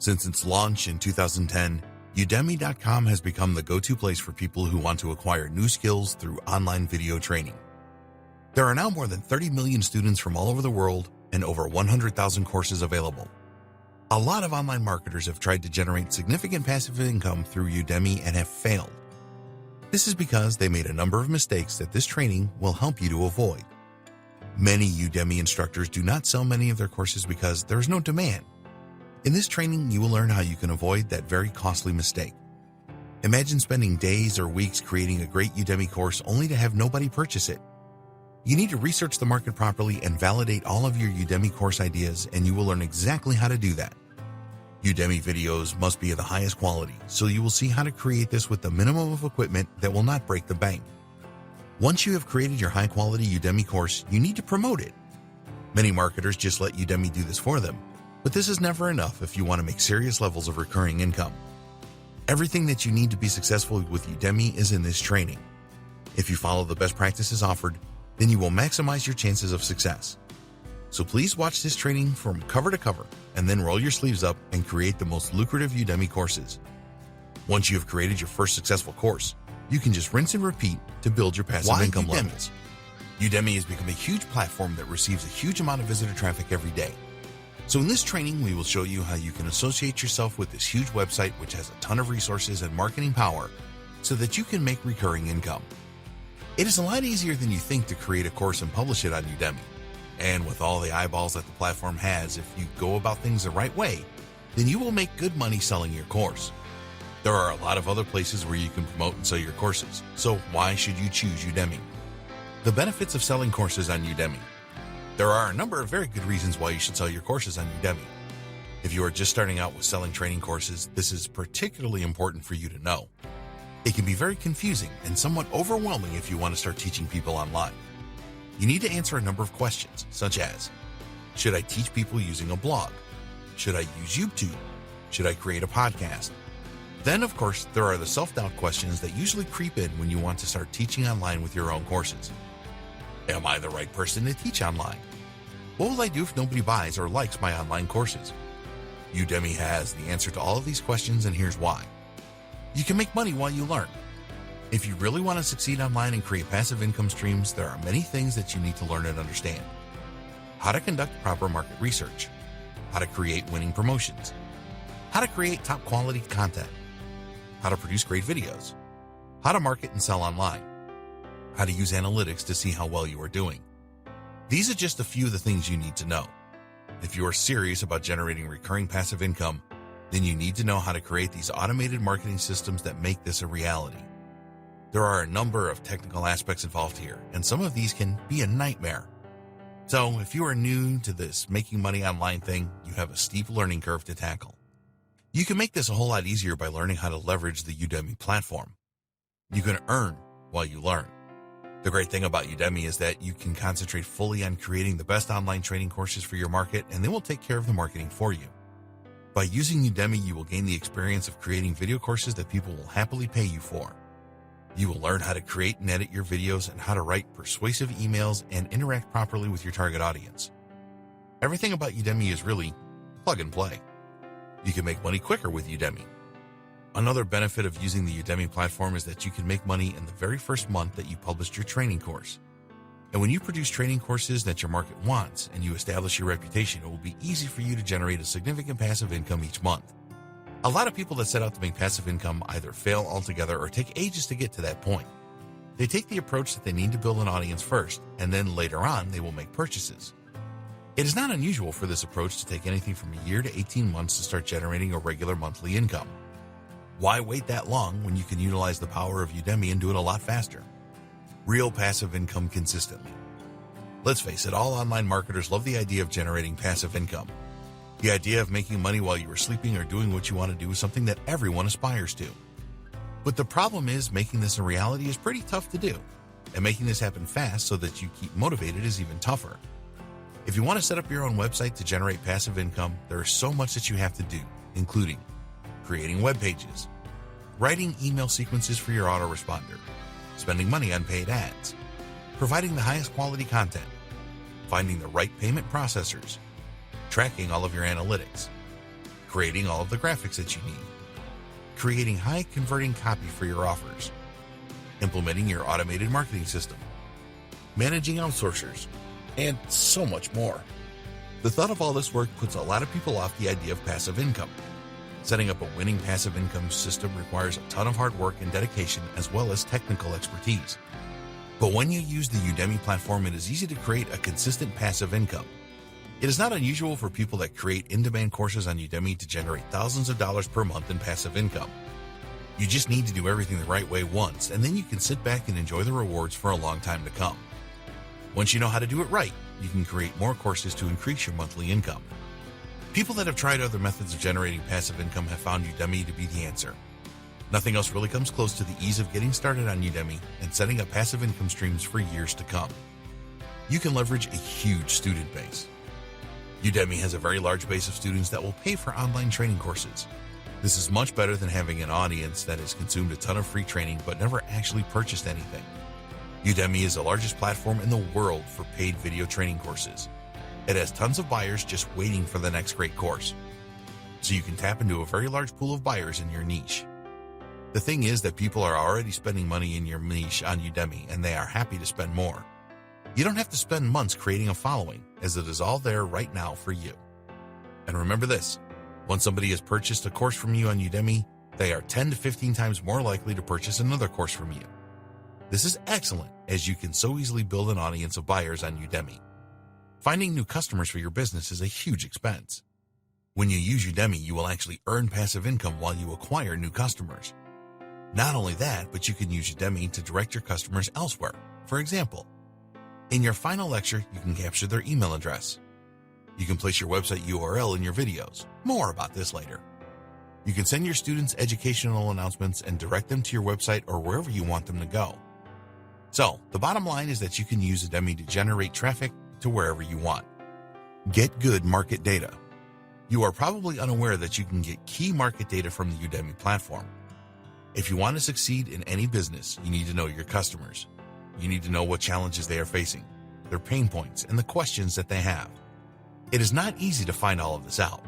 Since its launch in 2010, Udemy.com has become the go-to place for people who want to acquire new skills through online video training. There are now more than 30 million students from all over the world and over 100,000 courses available. A lot of online marketers have tried to generate significant passive income through Udemy and have failed. This is because they made a number of mistakes that this training will help you to avoid. Many Udemy instructors do not sell many of their courses because there is no demand. In this training, you will learn how you can avoid that very costly mistake. Imagine spending days or weeks creating a great Udemy course only to have nobody purchase it. You need to research the market properly and validate all of your Udemy course ideas, and you will learn exactly how to do that. Udemy videos must be of the highest quality, so you will see how to create this with the minimum of equipment that will not break the bank. Once you have created your high-quality Udemy course, you need to promote it. Many marketers just let Udemy do this for them, but this is never enough if you want to make serious levels of recurring income. Everything that you need to be successful with Udemy is in this training. If you follow the best practices offered, then you will maximize your chances of success. So please watch this training from cover to cover and then roll your sleeves up and create the most lucrative Udemy courses. Once you have created your first successful course, you can just rinse and repeat to build your passive income levels. Udemy has become a huge platform that receives a huge amount of visitor traffic every day. So in this training, we will show you how you can associate yourself with this huge website which has a ton of resources and marketing power so that you can make recurring income. It is a lot easier than you think to create a course and publish it on Udemy. And with all the eyeballs that the platform has, if you go about things the right way, then you will make good money selling your course. There are a lot of other places where you can promote and sell your courses, so why should you choose Udemy? The benefits of selling courses on Udemy. There are a number of very good reasons why you should sell your courses on Udemy. If you are just starting out with selling training courses, this is particularly important for you to know. It can be very confusing and somewhat overwhelming if you want to start teaching people online. You need to answer a number of questions, such as, should I teach people using a blog? Should I use YouTube? Should I create a podcast? Then, of course, there are the self-doubt questions that usually creep in when you want to start teaching online with your own courses. Am I the right person to teach online? What will I do if nobody buys or likes my online courses? Udemy has the answer to all of these questions, and here's why. You can make money while you learn. If you really want to succeed online and create passive income streams, there are many things that you need to learn and understand. How to conduct proper market research, how to create winning promotions, how to create top quality content, how to produce great videos, how to market and sell online, how to use analytics to see how well you are doing. These are just a few of the things you need to know. If you are serious about generating recurring passive income, then you need to know how to create these automated marketing systems that make this a reality. There are a number of technical aspects involved here, and some of these can be a nightmare. So if you are new to this making money online thing, you have a steep learning curve to tackle. You can make this a whole lot easier by learning how to leverage the Udemy platform. You can earn while you learn. The great thing about Udemy is that you can concentrate fully on creating the best online training courses for your market, and they will take care of the marketing for you. By using Udemy, you will gain the experience of creating video courses that people will happily pay you for. You will learn how to create and edit your videos and how to write persuasive emails and interact properly with your target audience. Everything about Udemy is really plug and play. You can make money quicker with Udemy. Another benefit of using the Udemy platform is that you can make money in the very first month that you published your training course. And when you produce training courses that your market wants and you establish your reputation, it will be easy for you to generate a significant passive income each month. A lot of people that set out to make passive income either fail altogether or take ages to get to that point. They take the approach that they need to build an audience first, and then later on they will make purchases. It is not unusual for this approach to take anything from a year to 18 months to start generating a regular monthly income. Why wait that long when you can utilize the power of Udemy and do it a lot faster? Real passive income consistently. Let's face it, all online marketers love the idea of generating passive income. The idea of making money while you are sleeping or doing what you want to do is something that everyone aspires to. But the problem is making this a reality is pretty tough to do, and making this happen fast so that you keep motivated is even tougher. If you want to set up your own website to generate passive income, there is so much that you have to do, including creating web pages, writing email sequences for your autoresponder, spending money on paid ads, providing the highest quality content, finding the right payment processors, tracking all of your analytics, creating all of the graphics that you need, creating high-converting copy for your offers, implementing your automated marketing system, managing outsourcers, and so much more. The thought of all this work puts a lot of people off the idea of passive income. Setting up a winning passive income system requires a ton of hard work and dedication as well as technical expertise. But when you use the Udemy platform, it is easy to create a consistent passive income. It is not unusual for people that create in-demand courses on Udemy to generate thousands of dollars per month in passive income. You just need to do everything the right way once, and then you can sit back and enjoy the rewards for a long time to come. Once you know how to do it right, you can create more courses to increase your monthly income. People that have tried other methods of generating passive income have found Udemy to be the answer. Nothing else really comes close to the ease of getting started on Udemy and setting up passive income streams for years to come. You can leverage a huge student base. Udemy has a very large base of students that will pay for online training courses. This is much better than having an audience that has consumed a ton of free training but never actually purchased anything. Udemy is the largest platform in the world for paid video training courses. It has tons of buyers just waiting for the next great course. So you can tap into a very large pool of buyers in your niche. The thing is that people are already spending money in your niche on Udemy, and they are happy to spend more. You don't have to spend months creating a following, as it is all there right now for you. And remember this, once somebody has purchased a course from you on Udemy, they are 10 to 15 times more likely to purchase another course from you. This is excellent, as you can so easily build an audience of buyers on Udemy. Finding new customers for your business is a huge expense. When you use Udemy, you will actually earn passive income while you acquire new customers. Not only that, but you can use Udemy to direct your customers elsewhere. For example, in your final lecture, you can capture their email address. You can place your website URL in your videos. More about this later. You can send your students educational announcements and direct them to your website or wherever you want them to go. So, the bottom line is that you can use Udemy to generate traffic to wherever you want. Get good market data. You are probably unaware that you can get key market data from the Udemy platform. If you want to succeed in any business, you need to know your customers. You need to know what challenges they are facing, their pain points, and the questions that they have. It is not easy to find all of this out.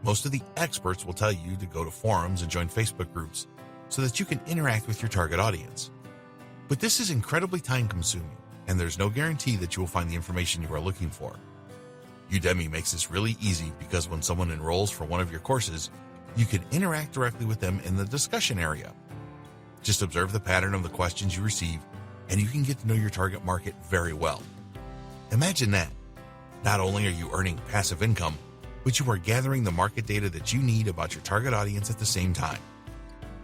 Most of the experts will tell you to go to forums and join Facebook groups so that you can interact with your target audience. But this is incredibly time-consuming, and there's no guarantee that you will find the information you are looking for. Udemy makes this really easy because when someone enrolls for one of your courses, you can interact directly with them in the discussion area. Just observe the pattern of the questions you receive, and you can get to know your target market very well. Imagine that. Not only are you earning passive income, but you are gathering the market data that you need about your target audience at the same time.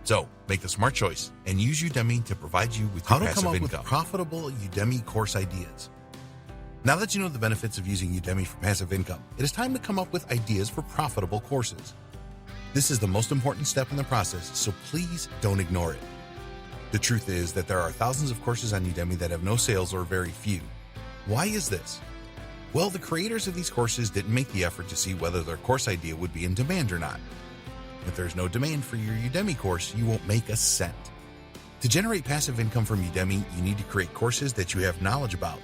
So, make the smart choice and use Udemy to provide you with your passive income. How to come up with profitable Udemy course ideas. Now that you know the benefits of using Udemy for passive income, it is time to come up with ideas for profitable courses. This is the most important step in the process, so please don't ignore it. The truth is that there are thousands of courses on Udemy that have no sales or very few. Why is this? Well, the creators of these courses didn't make the effort to see whether their course idea would be in demand or not. If there's no demand for your Udemy course, you won't make a cent. To generate passive income from Udemy, you need to create courses that you have knowledge about.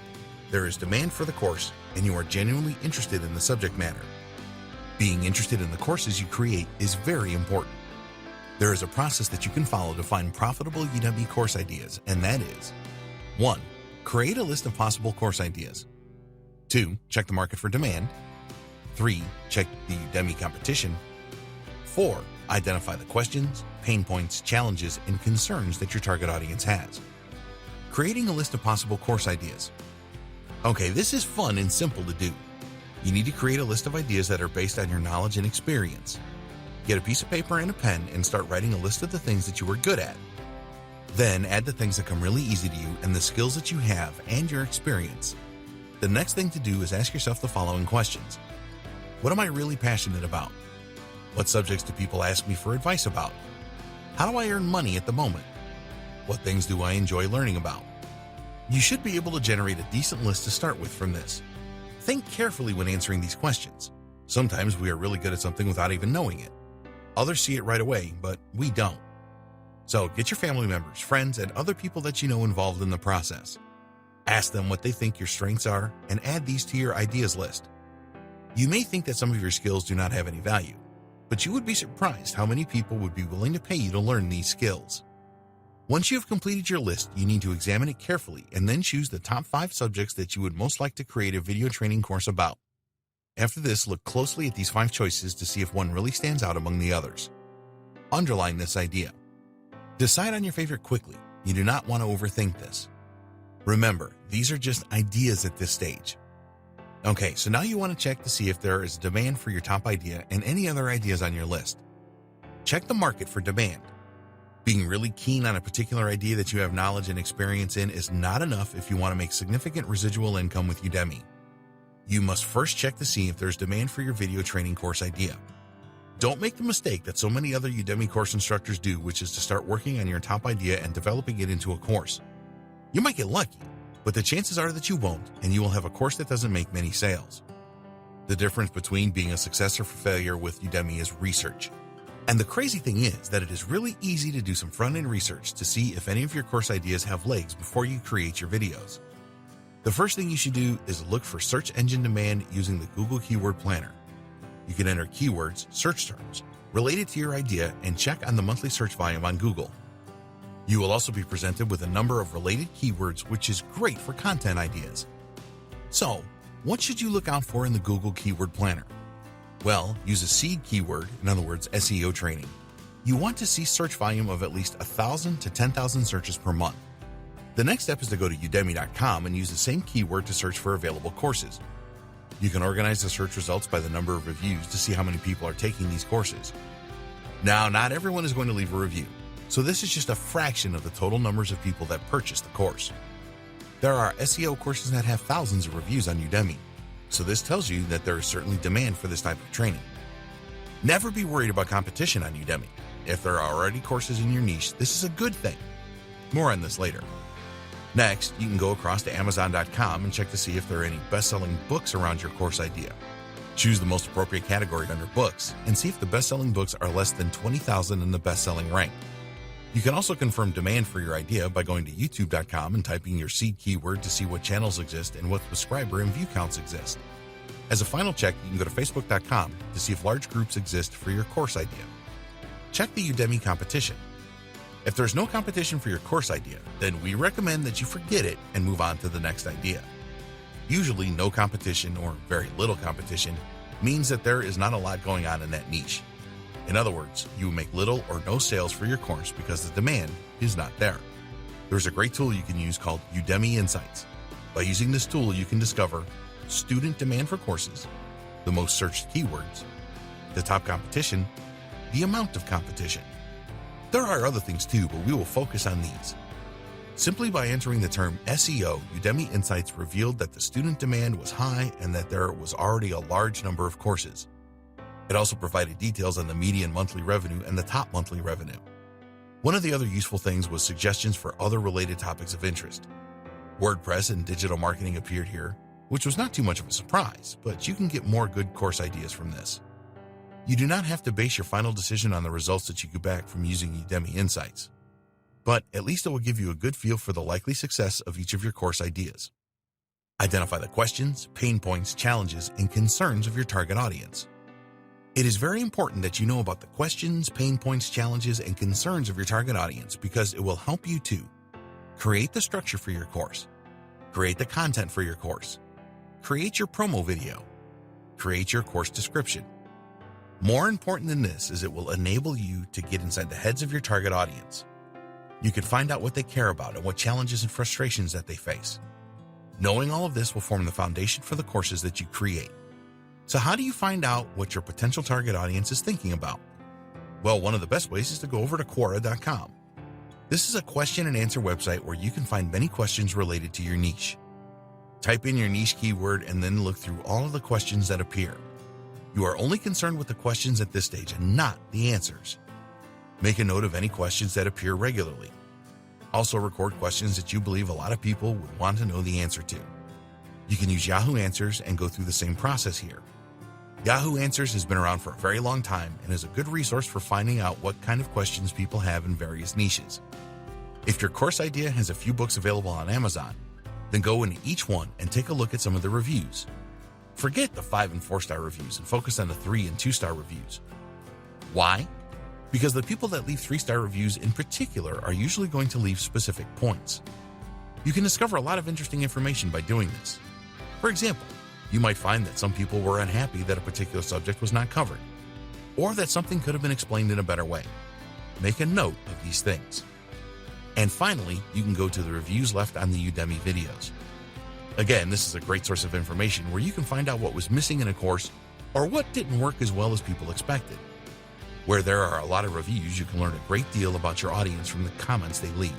There is demand for the course, and you are genuinely interested in the subject matter. Being interested in the courses you create is very important. There is a process that you can follow to find profitable Udemy course ideas, and that is 1. Create a list of possible course ideas. 2. Check the market for demand. 3. Check the Udemy competition. 4. Identify the questions, pain points, challenges, and concerns that your target audience has. Creating a list of possible course ideas. Okay, this is fun and simple to do. You need to create a list of ideas that are based on your knowledge and experience. Get a piece of paper and a pen and start writing a list of the things that you are good at. Then add the things that come really easy to you and the skills that you have and your experience. The next thing to do is ask yourself the following questions. What am I really passionate about? What subjects do people ask me for advice about? How do I earn money at the moment? What things do I enjoy learning about? You should be able to generate a decent list to start with from this. Think carefully when answering these questions. Sometimes we are really good at something without even knowing it. Others see it right away, but we don't. So get your family members, friends, and other people that you know involved in the process. Ask them what they think your strengths are and add these to your ideas list. You may think that some of your skills do not have any value. but you would be surprised how many people would be willing to pay you to learn these skills. Once you have completed your list, you need to examine it carefully and then choose the top 5 subjects that you would most like to create a video training course about. After this, look closely at these 5 choices to see if one really stands out among the others. Underline this idea. Decide on your favorite quickly. You do not want to overthink this. Remember, these are just ideas at this stage. Okay, so now you want to check to see if there is demand for your top idea and any other ideas on your list. Check the market for demand. Being really keen on a particular idea that you have knowledge and experience in is not enough if you want to make significant residual income with Udemy. You must first check to see if there's demand for your video training course idea. Don't make the mistake that so many other Udemy course instructors do, which is to start working on your top idea and developing it into a course. You might get lucky, but the chances are that you won't, and you will have a course that doesn't make many sales. The difference between being a success or failure with Udemy is research. And the crazy thing is that it is really easy to do some front-end research to see if any of your course ideas have legs before you create your videos. The first thing you should do is look for search engine demand using the Google Keyword Planner. You can enter keywords, search terms, related to your idea and check on the monthly search volume on Google. You will also be presented with a number of related keywords, which is great for content ideas. So, what should you look out for in the Google Keyword Planner? Well, use a seed keyword, in other words, SEO training. You want to see search volume of at least 1,000 to 10,000 searches per month. The next step is to go to Udemy.com and use the same keyword to search for available courses. You can organize the search results by the number of reviews to see how many people are taking these courses. Now, not everyone is going to leave a review, so this is just a fraction of the total numbers of people that purchase the course. There are SEO courses that have thousands of reviews on Udemy, so this tells you that there is certainly demand for this type of training. Never be worried about competition on Udemy. If there are already courses in your niche, this is a good thing. More on this later. Next, you can go across to Amazon.com and check to see if there are any best-selling books around your course idea. Choose the most appropriate category under books and see if the best-selling books are less than 20,000 in the best-selling rank. You can also confirm demand for your idea by going to YouTube.com and typing your seed keyword to see what channels exist and what subscriber and view counts exist. As a final check, you can go to Facebook.com to see if large groups exist for your course idea. Check the Udemy competition. If there's no competition for your course idea, then we recommend that you forget it and move on to the next idea. Usually, no competition or very little competition means that there is not a lot going on in that niche. In other words, you will make little or no sales for your course because the demand is not there. There's a great tool you can use called Udemy Insights. By using this tool, you can discover student demand for courses, the most searched keywords, the top competition, the amount of competition. There are other things too, but we will focus on these. Simply by entering the term SEO, Udemy Insights revealed that the student demand was high and that there was already a large number of courses. It also provided details on the median monthly revenue and the top monthly revenue. One of the other useful things was suggestions for other related topics of interest. WordPress and digital marketing appeared here, which was not too much of a surprise, but you can get more good course ideas from this. You do not have to base your final decision on the results that you get back from using Udemy Insights, but at least it will give you a good feel for the likely success of each of your course ideas. Identify the questions, pain points, challenges, and concerns of your target audience. It is very important that you know about the questions, pain points, challenges, and concerns of your target audience because it will help you to create the structure for your course, create the content for your course, create your promo video, create your course description. More important than this is it will enable you to get inside the heads of your target audience. You can find out what they care about and what challenges and frustrations that they face. Knowing all of this will form the foundation for the courses that you create. So how do you find out what your potential target audience is thinking about? Well, one of the best ways is to go over to Quora.com. This is a question and answer website where you can find many questions related to your niche. Type in your niche keyword and then look through all of the questions that appear. You are only concerned with the questions at this stage and not the answers. Make a note of any questions that appear regularly. Also record questions that you believe a lot of people would want to know the answer to. You can use Yahoo Answers and go through the same process here. Yahoo Answers has been around for a very long time and is a good resource for finding out what kind of questions people have in various niches. If your course idea has a few books available on Amazon, then go into each one and take a look at some of the reviews. Forget the 5 and 4 star reviews and focus on the 3 and 2 star reviews. Why? Because the people that leave 3-star reviews in particular are usually going to leave specific points. You can discover a lot of interesting information by doing this. For example, you might find that some people were unhappy that a particular subject was not covered, or that something could have been explained in a better way. Make a note of these things. And finally, you can go to the reviews left on the Udemy videos. Again, this is a great source of information where you can find out what was missing in a course or what didn't work as well as people expected. Where there are a lot of reviews, you can learn a great deal about your audience from the comments they leave.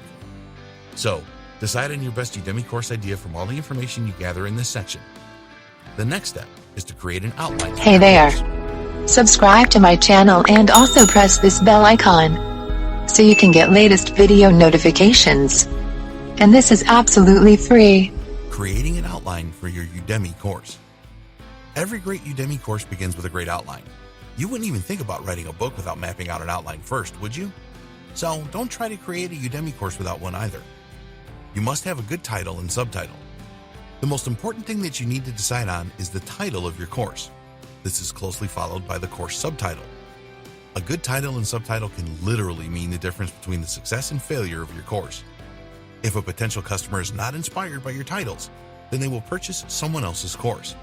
So, decide on your best Udemy course idea from all the information you gather in this section. The next step is to create an outline. Hey there. Subscribe to my channel and also press this bell icon so you can get latest video notifications. And this is absolutely free. Creating an outline for your Udemy course. Every great Udemy course begins with a great outline. You wouldn't even think about writing a book without mapping out an outline first, would you? So don't try to create a Udemy course without one either. You must have a good title and subtitle. The most important thing that you need to decide on is the title of your course. This is closely followed by the course subtitle. A good title and subtitle can literally mean the difference between the success and failure of your course. If a potential customer is not inspired by your titles, then they will purchase someone else's course.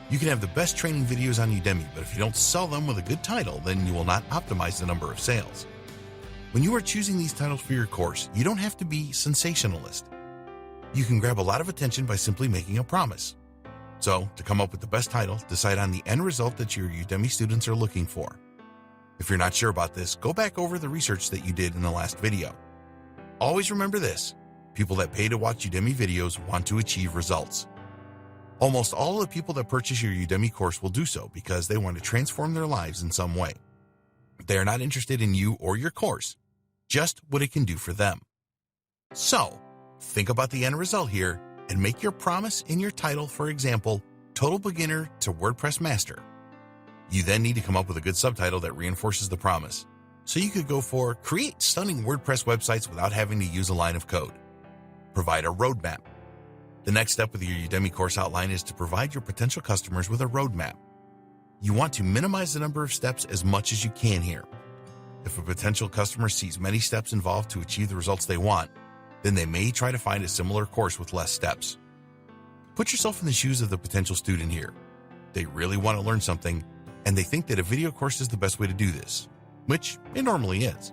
You can have the best training videos on Udemy, but if you don't sell them with a good title, then you will not optimize the number of sales. When you are choosing these titles for your course, you don't have to be sensationalist. You can grab a lot of attention by simply making a promise. So, to come up with the best title, decide on the end result that your Udemy students are looking for. If you're not sure about this, go back over the research that you did in the last video. Always remember this: people that pay to watch Udemy videos want to achieve results. Almost all of the people that purchase your Udemy course will do so because they want to transform their lives in some way. They are not interested in you or your course, just what it can do for them. So, think about the end result here and make your promise in your title, for example, Total Beginner to WordPress Master. You then need to come up with a good subtitle that reinforces the promise. So you could go for Create Stunning WordPress Websites Without Having to Use a Line of Code. Provide a roadmap. The next step with your Udemy course outline is to provide your potential customers with a roadmap. You want to minimize the number of steps as much as you can here. If a potential customer sees many steps involved to achieve the results they want, then they may try to find a similar course with less steps. Put yourself in the shoes of the potential student here. They really want to learn something, and they think that a video course is the best way to do this, which it normally is.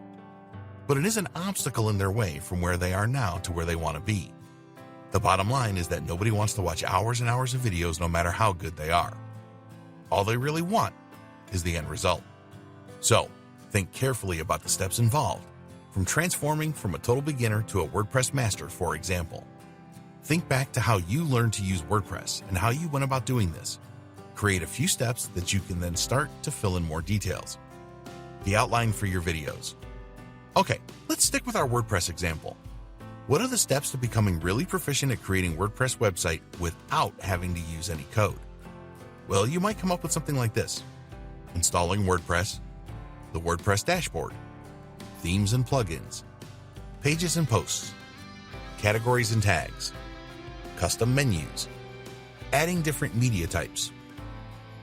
But it is an obstacle in their way from where they are now to where they want to be. The bottom line is that nobody wants to watch hours and hours of videos no matter how good they are. All they really want is the end result. So, think carefully about the steps involved, from transforming from a total beginner to a WordPress master, for example. Think back to how you learned to use WordPress and how you went about doing this. Create a few steps that you can then start to fill in more details. The outline for your videos. Okay, let's stick with our WordPress example. What are the steps to becoming really proficient at creating WordPress website without having to use any code? Well, you might come up with something like this: installing WordPress, the WordPress dashboard, themes and plugins, pages and posts, categories and tags, custom menus, adding different media types,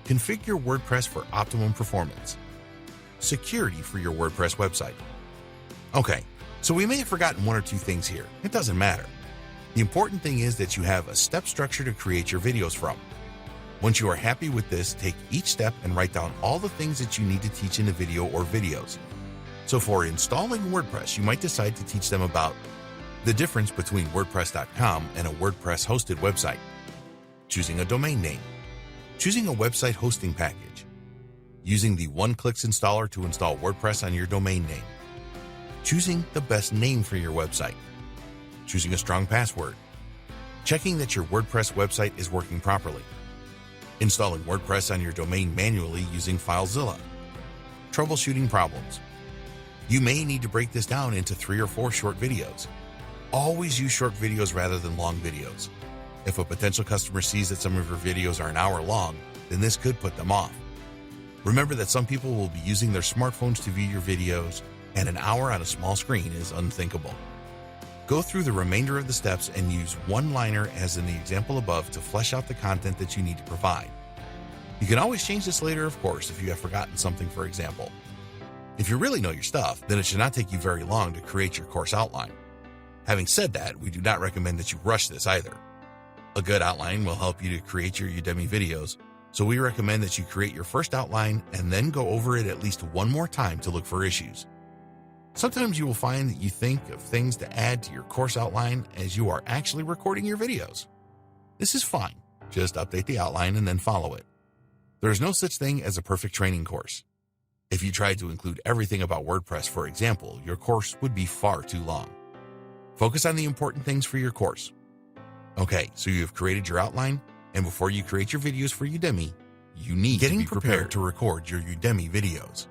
configure WordPress for optimum performance, security for your WordPress website. Okay, so we may have forgotten one or two things here. It doesn't matter. The important thing is that you have a step structure to create your videos from. Once you are happy with this, take each step and write down all the things that you need to teach in a video or videos. So for installing WordPress, you might decide to teach them about the difference between WordPress.com and a WordPress hosted website, choosing a domain name, choosing a website hosting package, using the one-clicks installer to install WordPress on your domain name, choosing the best name for your website, choosing a strong password, checking that your WordPress website is working properly, installing WordPress on your domain manually using FileZilla, troubleshooting problems. You may need to break this down into 3 or 4 short videos. Always use short videos rather than long videos. If a potential customer sees that some of your videos are an hour long, then this could put them off. Remember that some people will be using their smartphones to view your videos, and an hour on a small screen is unthinkable. Go through the remainder of the steps and use one-liner as in the example above to flesh out the content that you need to provide. You can always change this later, of course, if you have forgotten something, for example. If you really know your stuff, then it should not take you very long to create your course outline. Having said that, we do not recommend that you rush this either. A good outline will help you to create your Udemy videos, so we recommend that you create your first outline and then go over it at least one more time to look for issues. Sometimes you will find that you think of things to add to your course outline as you are actually recording your videos. This is fine. Just update the outline and then follow it. There is no such thing as a perfect training course. If you tried to include everything about WordPress, for example, your course would be far too long. Focus on the important things for your course. Okay, so you have created your outline, and before you create your videos for Udemy, you need to be prepared to record your Udemy videos.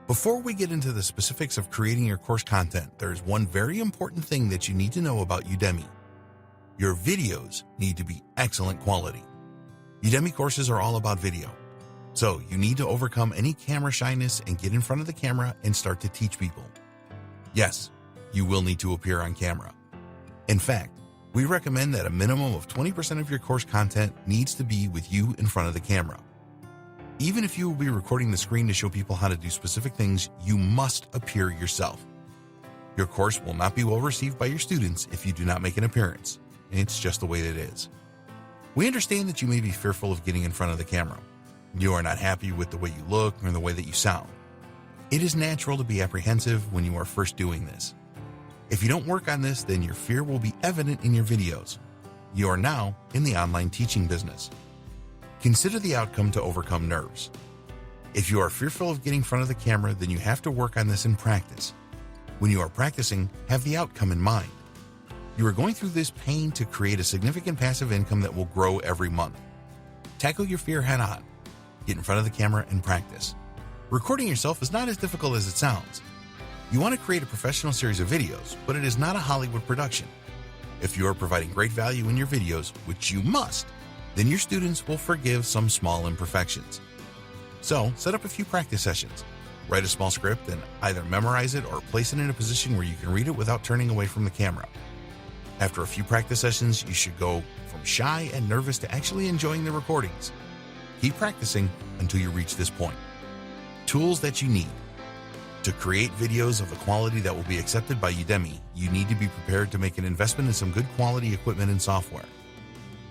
Before we get into the specifics of creating your course content, there is one very important thing that you need to know about Udemy. Your videos need to be excellent quality. Udemy courses are all about video. So you need to overcome any camera shyness and get in front of the camera and start to teach people. Yes, you will need to appear on camera. In fact, we recommend that a minimum of 20% of your course content needs to be with you in front of the camera. Even if you will be recording the screen to show people how to do specific things, you must appear yourself. Your course will not be well received by your students if you do not make an appearance. It's just the way it is. We understand that you may be fearful of getting in front of the camera. You are not happy with the way you look or the way that you sound. It is natural to be apprehensive when you are first doing this. If you don't work on this, then your fear will be evident in your videos. You are now in the online teaching business. Consider the outcome to overcome nerves. If you are fearful of getting in front of the camera, then you have to work on this in practice. When you are practicing, have the outcome in mind. You are going through this pain to create a significant passive income that will grow every month. Tackle your fear head on. Get in front of the camera and practice. Recording yourself is not as difficult as it sounds. You want to create a professional series of videos, but it is not a Hollywood production. If you are providing great value in your videos, which you must, then your students will forgive some small imperfections. So, set up a few practice sessions. Write a small script and either memorize it or place it in a position where you can read it without turning away from the camera. After a few practice sessions, you should go from shy and nervous to actually enjoying the recordings. Keep practicing until you reach this point. Tools that you need. To create videos of the quality that will be accepted by Udemy, you need to be prepared to make an investment in some good quality equipment and software.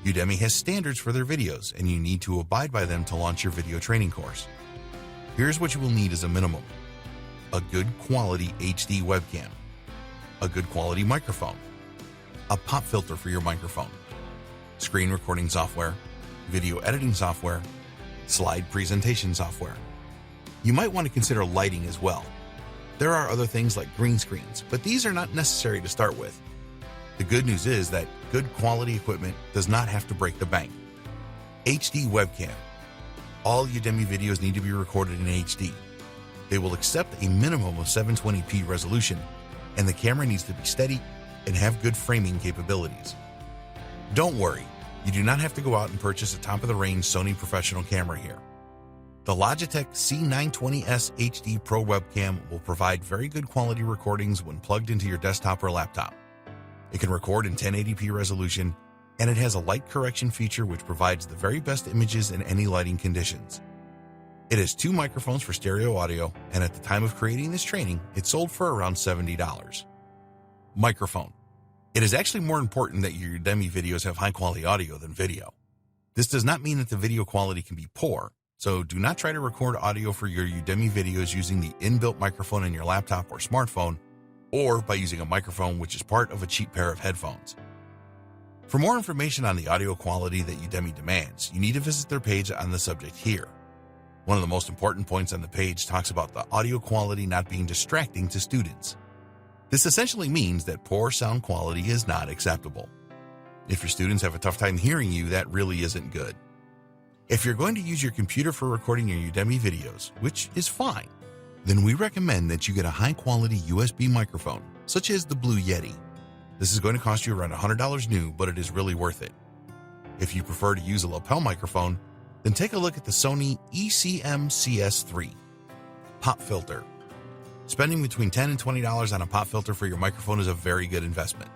Udemy has standards for their videos, and you need to abide by them to launch your video training course. Here's what you will need as a minimum. A good quality HD webcam. A good quality microphone. A pop filter for your microphone. Screen recording software. Video editing software. Slide presentation software. You might want to consider lighting as well. There are other things like green screens, but these are not necessary to start with. The good news is that good quality equipment does not have to break the bank. HD webcam. All Udemy videos need to be recorded in HD. They will accept a minimum of 720p resolution, and the camera needs to be steady and have good framing capabilities. Don't worry, you do not have to go out and purchase a top-of-the-range Sony professional camera here. The Logitech C920S HD Pro webcam will provide very good quality recordings when plugged into your desktop or laptop. It can record in 1080p resolution, and it has a light correction feature which provides the very best images in any lighting conditions. It has 2 microphones for stereo audio, and at the time of creating this training, it sold for around $70. Microphone. It is actually more important that your Udemy videos have high-quality audio than video. This does not mean that the video quality can be poor, so do not try to record audio for your Udemy videos using the inbuilt microphone in your laptop or smartphone, or by using a microphone which is part of a cheap pair of headphones. For more information on the audio quality that Udemy demands, you need to visit their page on the subject here. One of the most important points on the page talks about the audio quality not being distracting to students. This essentially means that poor sound quality is not acceptable. If your students have a tough time hearing you, that really isn't good. If you're going to use your computer for recording your Udemy videos, which is fine, then we recommend that you get a high-quality USB microphone, such as the Blue Yeti. This is going to cost you around $100 new, but it is really worth it. If you prefer to use a lapel microphone, then take a look at the Sony ECM-CS3. Pop filter. Spending between $10 and $20 on a pop filter for your microphone is a very good investment.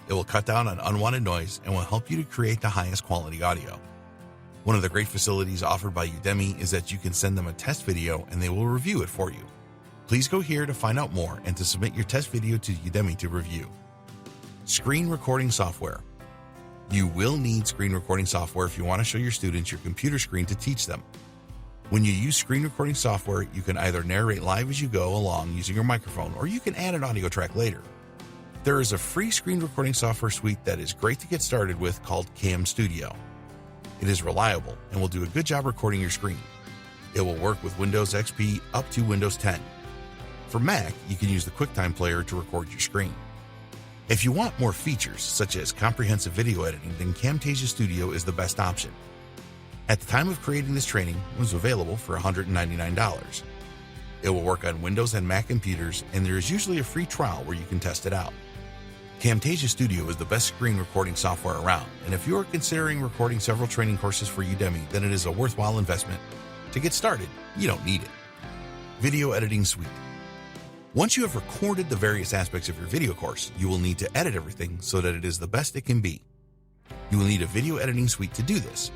It will cut down on unwanted noise and will help you to create the highest quality audio. One of the great facilities offered by Udemy is that you can send them a test video and they will review it for you. Please go here to find out more and to submit your test video to Udemy to review. Screen recording software. You will need screen recording software if you want to show your students your computer screen to teach them. When you use screen recording software, you can either narrate live as you go along using your microphone, or you can add an audio track later. There is a free screen recording software suite that is great to get started with called Cam Studio. It is reliable and will do a good job recording your screen. It will work with Windows XP up to Windows 10. For Mac, you can use the QuickTime Player to record your screen. If you want more features, such as comprehensive video editing, then Camtasia Studio is the best option. At the time of creating this training, it was available for $199. It will work on Windows and Mac computers, and there is usually a free trial where you can test it out. Camtasia Studio is the best screen recording software around, and if you are considering recording several training courses for Udemy, then it is a worthwhile investment. To get started, you don't need it. Video Editing Suite. Once you have recorded the various aspects of your video course, you will need to edit everything so that it is the best it can be. You will need a video editing suite to do this.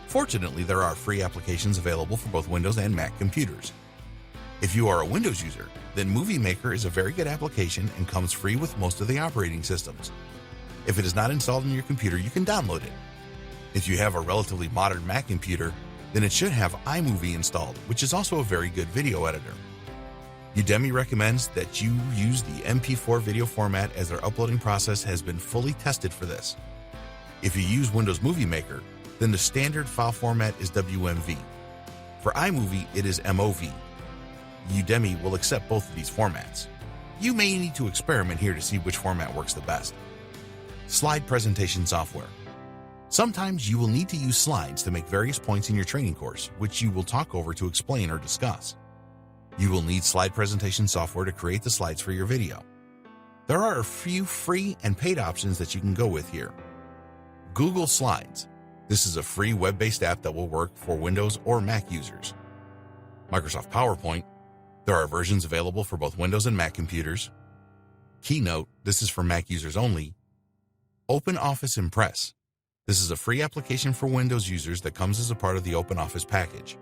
Fortunately, there are free applications available for both Windows and Mac computers. If you are a Windows user, then Movie Maker is a very good application and comes free with most of the operating systems. If it is not installed on your computer, you can download it. If you have a relatively modern Mac computer, then it should have iMovie installed, which is also a very good video editor. Udemy recommends that you use the MP4 video format as their uploading process has been fully tested for this. If you use Windows Movie Maker, then the standard file format is WMV. For iMovie, it is MOV. Udemy will accept both of these formats. You may need to experiment here to see which format works the best. Slide presentation software. Sometimes you will need to use slides to make various points in your training course, which you will talk over to explain or discuss. You will need slide presentation software to create the slides for your video. There are a few free and paid options that you can go with here. Google Slides. This is a free web-based app that will work for Windows or Mac users. Microsoft PowerPoint. There are versions available for both Windows and Mac computers. Keynote. This is for Mac users only. OpenOffice Impress. This is a free application for Windows users that comes as a part of the OpenOffice package.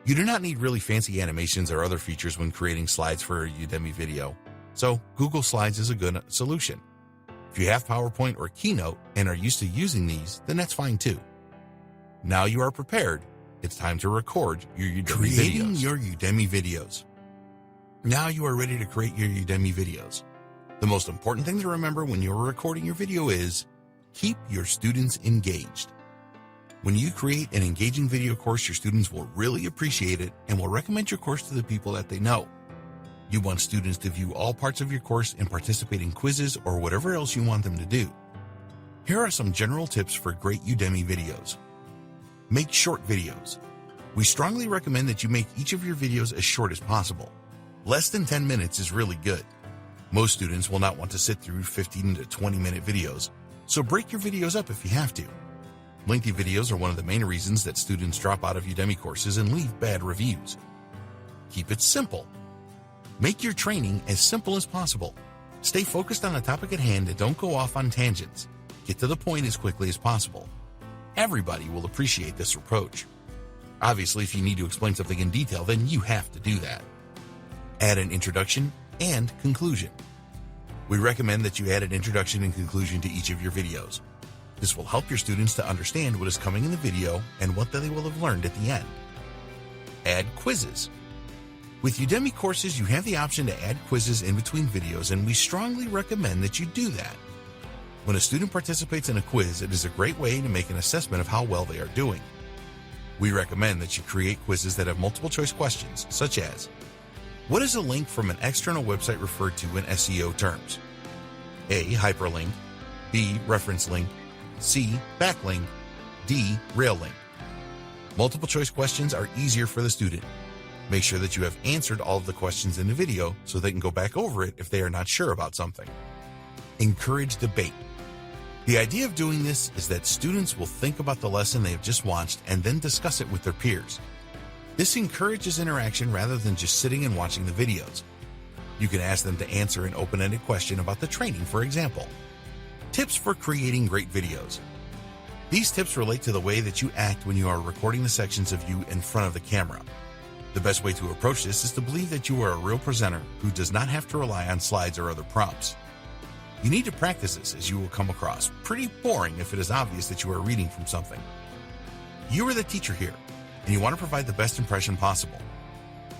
You do not need really fancy animations or other features when creating slides for a Udemy video, so Google Slides is a good solution. If you have PowerPoint or Keynote and are used to using these, then that's fine too. Now you are prepared, it's time to record your Udemy videos. Your Udemy videos. Now you are ready to create your Udemy videos. The most important thing to remember when you are recording your video is keep your students engaged. When you create an engaging video course, your students will really appreciate it and will recommend your course to the people that they know. You want students to view all parts of your course and participate in quizzes or whatever else you want them to do. Here are some general tips for great Udemy videos. Make short videos. We strongly recommend that you make each of your videos as short as possible. Less than 10 minutes is really good. Most students will not want to sit through 15 to 20-minute videos, so break your videos up if you have to. Lengthy videos are one of the main reasons that students drop out of Udemy courses and leave bad reviews. Keep it simple. Make your training as simple as possible. Stay focused on the topic at hand and don't go off on tangents. Get to the point as quickly as possible. Everybody will appreciate this approach. Obviously, if you need to explain something in detail, then you have to do that. Add an introduction and conclusion. We recommend that you add an introduction and conclusion to each of your videos. This will help your students to understand what is coming in the video and what they will have learned at the end. Add quizzes. With Udemy courses, you have the option to add quizzes in between videos, and we strongly recommend that you do that. When a student participates in a quiz, it is a great way to make an assessment of how well they are doing. We recommend that you create quizzes that have multiple choice questions, such as, what is a link from an external website referred to in SEO terms? A. Hyperlink. B. Reference link. C. Backlink. D. Rail link. Multiple choice questions are easier for the student. Make sure that you have answered all of the questions in the video so they can go back over it if they are not sure about something. Encourage debate. The idea of doing this is that students will think about the lesson they have just watched and then discuss it with their peers. This encourages interaction rather than just sitting and watching the videos. You can ask them to answer an open-ended question about the training, for example. Tips for creating great videos. These tips relate to the way that you act when you are recording the sections of you in front of the camera. The best way to approach this is to believe that you are a real presenter who does not have to rely on slides or other prompts. You need to practice this, as you will come across pretty boring if it is obvious that you are reading from something. You are the teacher here, and you want to provide the best impression possible.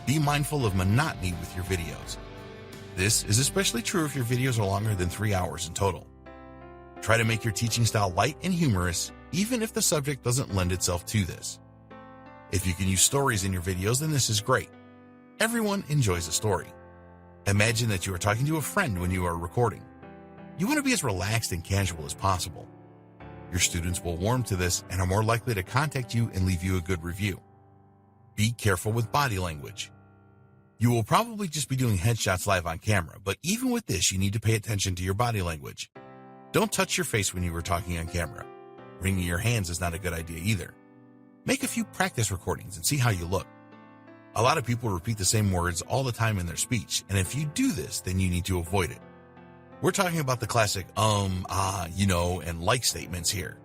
Be mindful of monotony with your videos. This is especially true if your videos are longer than 3 hours in total. Try to make your teaching style light and humorous, even if the subject doesn't lend itself to this. If you can use stories in your videos, then this is great. Everyone enjoys a story. Imagine that you are talking to a friend when you are recording. You want to be as relaxed and casual as possible. Your students will warm to this and are more likely to contact you and leave you a good review. Be careful with body language. You will probably just be doing headshots live on camera, but even with this, you need to pay attention to your body language. Don't touch your face when you are talking on camera. Wringing your hands is not a good idea either. Make a few practice recordings and see how you look. A lot of people repeat the same words all the time in their speech, and if you do this, then you need to avoid it. We're talking about the classic you know, and like statements here.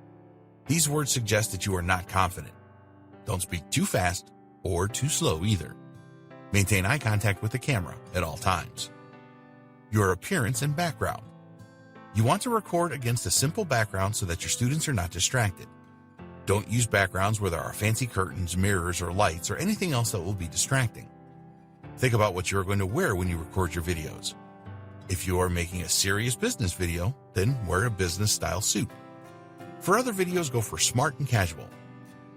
These words suggest that you are not confident. Don't speak too fast or too slow either. Maintain eye contact with the camera at all times. Your appearance and background. You want to record against a simple background so that your students are not distracted. Don't use backgrounds where there are fancy curtains, mirrors, or lights, or anything else that will be distracting. Think about what you are going to wear when you record your videos. If you are making a serious business video, then wear a business-style suit. For other videos, go for smart and casual.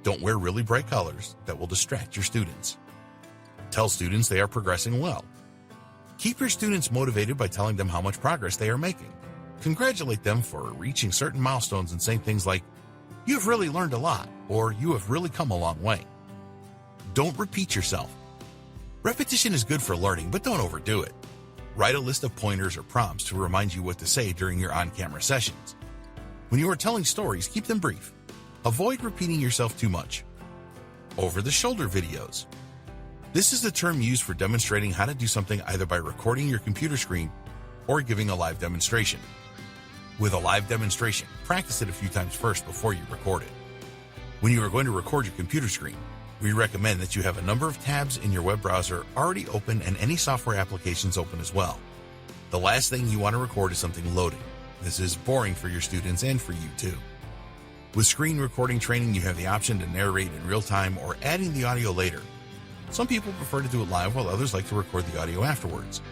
Don't wear really bright colors that will distract your students. Tell students they are progressing well. Keep your students motivated by telling them how much progress they are making. Congratulate them for reaching certain milestones and saying things like, "You have really learned a lot," or "You have really come a long way." Don't repeat yourself. Repetition is good for learning, but don't overdo it. Write a list of pointers or prompts to remind you what to say during your on-camera sessions. When you are telling stories, keep them brief. Avoid repeating yourself too much. Over-the-shoulder videos. This is the term used for demonstrating how to do something either by recording your computer screen or giving a live demonstration. With a live demonstration, practice it a few times first before you record it. When you are going to record your computer screen, we recommend that you have a number of tabs in your web browser already open and any software applications open as well. The last thing you want to record is something loading. This is boring for your students and for you too. With screen recording training, you have the option to narrate in real time or adding the audio later. Some people prefer to do it live while others like to record the audio afterwards.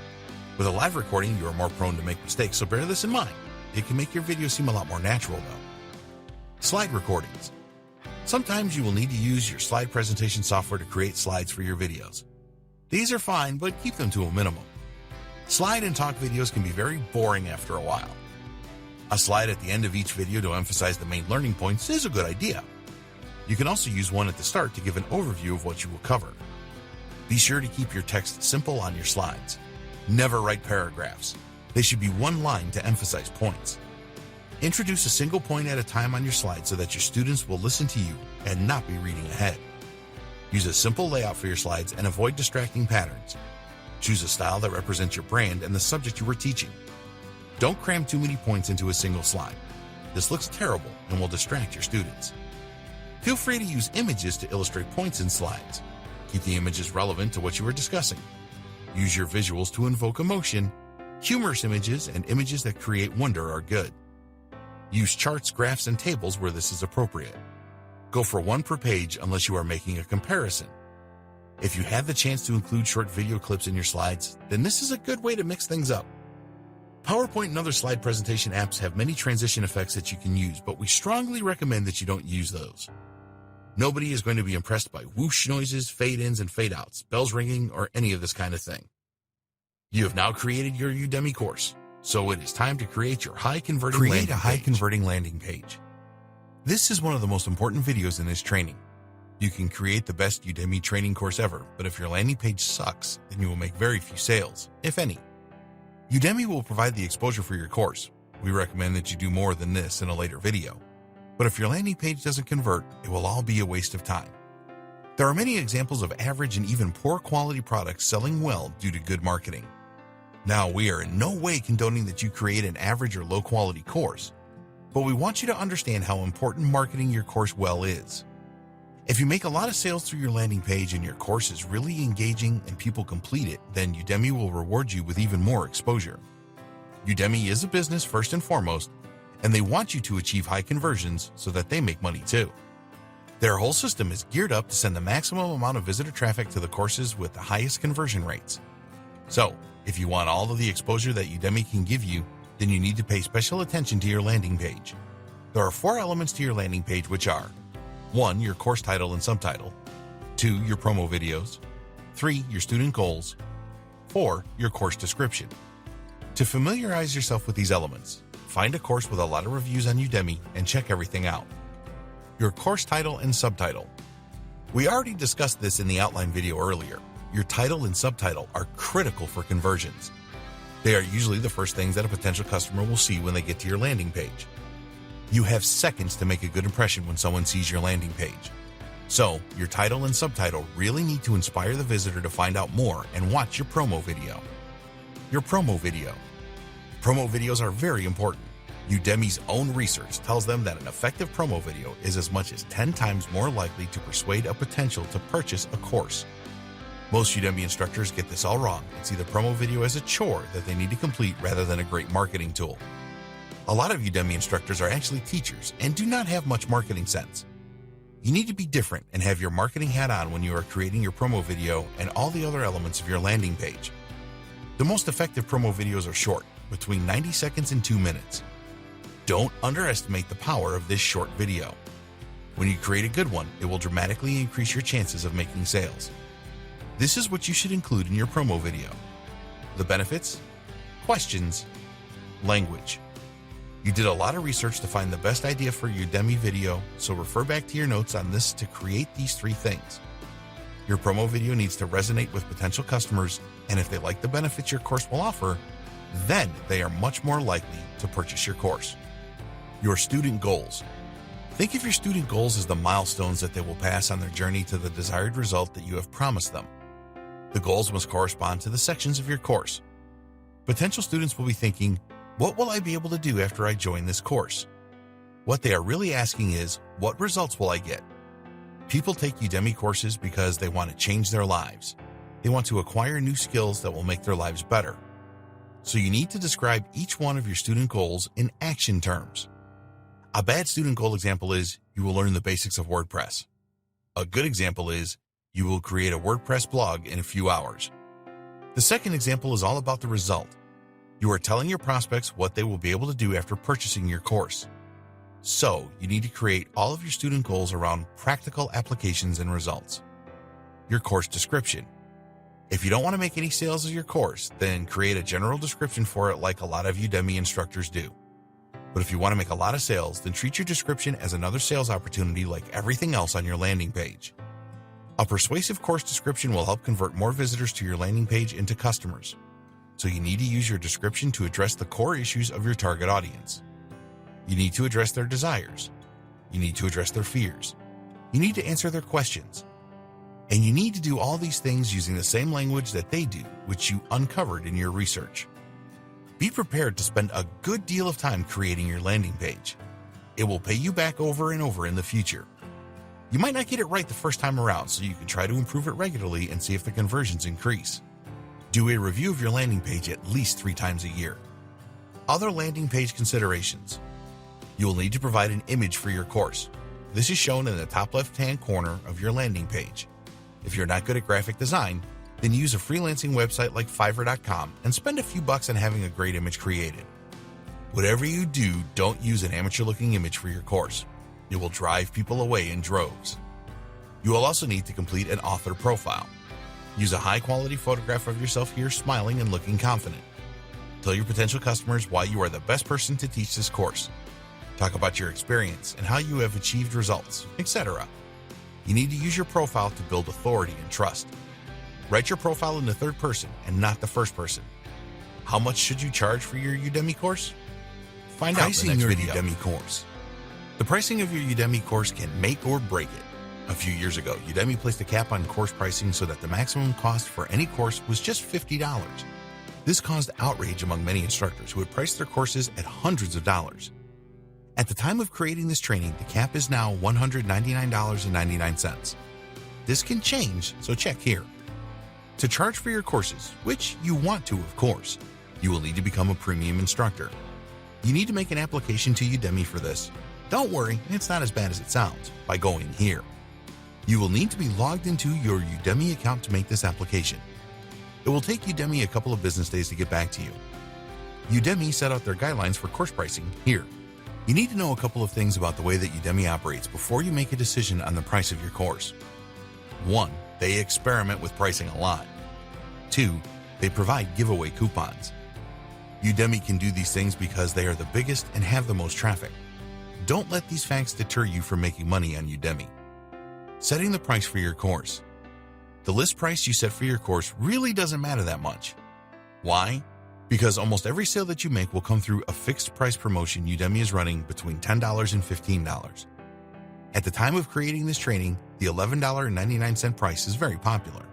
With a live recording, you are more prone to make mistakes, so bear this in mind. It can make your video seem a lot more natural though. Slide recordings. Sometimes you will need to use your slide presentation software to create slides for your videos. These are fine, but keep them to a minimum. Slide and talk videos can be very boring after a while. A slide at the end of each video to emphasize the main learning points is a good idea. You can also use one at the start to give an overview of what you will cover. Be sure to keep your text simple on your slides. Never write paragraphs. They should be one line to emphasize points. Introduce a single point at a time on your slide so that your students will listen to you and not be reading ahead. Use a simple layout for your slides and avoid distracting patterns. Choose a style that represents your brand and the subject you are teaching. Don't cram too many points into a single slide. This looks terrible and will distract your students. Feel free to use images to illustrate points in slides. Keep the images relevant to what you are discussing. Use your visuals to invoke emotion. Humorous images and images that create wonder are good. Use charts, graphs, and tables where this is appropriate. Go for one per page unless you are making a comparison. If you have the chance to include short video clips in your slides, then this is a good way to mix things up. PowerPoint and other slide presentation apps have many transition effects that you can use, but we strongly recommend that you don't use those. Nobody is going to be impressed by whoosh noises, fade-ins, and fade-outs, bells ringing, or any of this kind of thing. You have now created your Udemy course, so it is time to create your high-converting landing page. This is one of the most important videos in this training. You can create the best Udemy training course ever, but if your landing page sucks, then you will make very few sales, if any. Udemy will provide the exposure for your course. We recommend that you do more than this in a later video. But if your landing page doesn't convert, it will all be a waste of time. There are many examples of average and even poor quality products selling well due to good marketing. Now, we are in no way condoning that you create an average or low quality course, but we want you to understand how important marketing your course well is. If you make a lot of sales through your landing page and your course is really engaging and people complete it, then Udemy will reward you with even more exposure. Udemy is a business first and foremost, and they want you to achieve high conversions so that they make money too. Their whole system is geared up to send the maximum amount of visitor traffic to the courses with the highest conversion rates. So, if you want all of the exposure that Udemy can give you, then you need to pay special attention to your landing page. There are 4 elements to your landing page, which are 1. Your course title and subtitle, 2. Your promo videos, 3. Your student goals, 4. Your course description. To familiarize yourself with these elements, find a course with a lot of reviews on Udemy and check everything out. Your course title and subtitle. We already discussed this in the outline video earlier. Your title and subtitle are critical for conversions. They are usually the first things that a potential customer will see when they get to your landing page. You have seconds to make a good impression when someone sees your landing page. So, your title and subtitle really need to inspire the visitor to find out more and watch your promo video. Your promo video. Promo videos are very important. Udemy's own research tells them that an effective promo video is as much as 10 times more likely to persuade a potential to purchase a course. Most Udemy instructors get this all wrong and see the promo video as a chore that they need to complete rather than a great marketing tool. A lot of Udemy instructors are actually teachers and do not have much marketing sense. You need to be different and have your marketing hat on when you are creating your promo video and all the other elements of your landing page. The most effective promo videos are short, between 90 seconds and 2 minutes. Don't underestimate the power of this short video. When you create a good one, it will dramatically increase your chances of making sales. This is what you should include in your promo video: the benefits, questions, language. You did a lot of research to find the best idea for your Udemy video, so refer back to your notes on this to create these 3 things. Your promo video needs to resonate with potential customers, and if they like the benefits your course will offer, then they are much more likely to purchase your course. Your student goals. Think of your student goals as the milestones that they will pass on their journey to the desired result that you have promised them. The goals must correspond to the sections of your course. Potential students will be thinking, what will I be able to do after I join this course? What they are really asking is, what results will I get? People take Udemy courses because they want to change their lives. They want to acquire new skills that will make their lives better. So you need to describe each one of your student goals in action terms. A bad student goal example is, you will learn the basics of WordPress. A good example is, you will create a WordPress blog in a few hours. The second example is all about the result. You are telling your prospects what they will be able to do after purchasing your course. So, you need to create all of your student goals around practical applications and results. Your course description. If you don't want to make any sales of your course, then create a general description for it like a lot of Udemy instructors do. But if you want to make a lot of sales, then treat your description as another sales opportunity like everything else on your landing page. A persuasive course description will help convert more visitors to your landing page into customers. So you need to use your description to address the core issues of your target audience. You need to address their desires. You need to address their fears. You need to answer their questions. And you need to do all these things using the same language that they do, which you uncovered in your research. Be prepared to spend a good deal of time creating your landing page. It will pay you back over and over in the future. You might not get it right the first time around, so you can try to improve it regularly and see if the conversions increase. Do a review of your landing page at least 3 times a year. Other landing page considerations. You will need to provide an image for your course. This is shown in the top left-hand corner of your landing page. If you're not good at graphic design, then use a freelancing website like Fiverr.com and spend a few bucks on having a great image created. Whatever you do, don't use an amateur-looking image for your course. It will drive people away in droves. You will also need to complete an author profile. Use a high-quality photograph of yourself here smiling and looking confident. Tell your potential customers why you are the best person to teach this course. Talk about your experience and how you have achieved results, etc. You need to use your profile to build authority and trust. Write your profile in the third person and not the first person. How much should you charge for your Udemy course? Find out in the next video. Udemy course. The pricing of your Udemy course can make or break it. A few years ago, Udemy placed a cap on course pricing so that the maximum cost for any course was just $50. This caused outrage among many instructors who had priced their courses at hundreds of dollars. At the time of creating this training, the cap is now $199.99. This can change, so check here. To charge for your courses, which you want to, of course, you will need to become a premium instructor. You need to make an application to Udemy for this. Don't worry, it's not as bad as it sounds by going here. You will need to be logged into your Udemy account to make this application. It will take Udemy a couple of business days to get back to you. Udemy set out their guidelines for course pricing here. You need to know a couple of things about the way that Udemy operates before you make a decision on the price of your course. 1. They experiment with pricing a lot. 2. They provide giveaway coupons. Udemy can do these things because they are the biggest and have the most traffic. Don't let these facts deter you from making money on Udemy. Setting the price for your course. The list price you set for your course really doesn't matter that much. Why? Because almost every sale that you make will come through a fixed price promotion Udemy is running between $10 and $15. At the time of creating this training, the $11.99 price is very popular.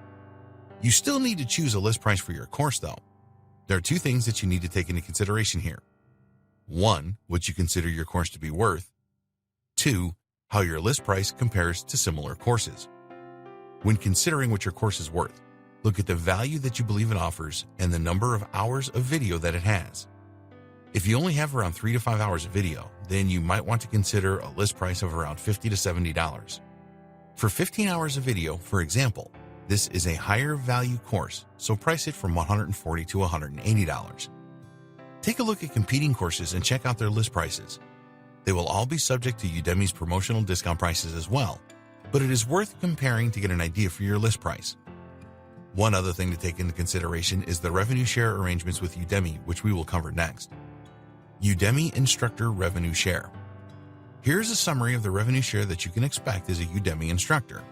You still need to choose a list price for your course though. There are two things that you need to take into consideration here. 1, what you consider your course to be worth. 2, how your list price compares to similar courses. When considering what your course is worth, look at the value that you believe it offers and the number of hours of video that it has. If you only have around 3 to 5 hours of video, then you might want to consider a list price of around $50 to $70. For 15 hours of video, for example, this is a higher value course, so price it from $140 to $180. Take a look at competing courses and check out their list prices. They will all be subject to Udemy's promotional discount prices as well, but it is worth comparing to get an idea for your list price. One other thing to take into consideration is the revenue share arrangements with Udemy, which we will cover next. Udemy Instructor Revenue Share. Here's a summary of the revenue share that you can expect as a Udemy instructor.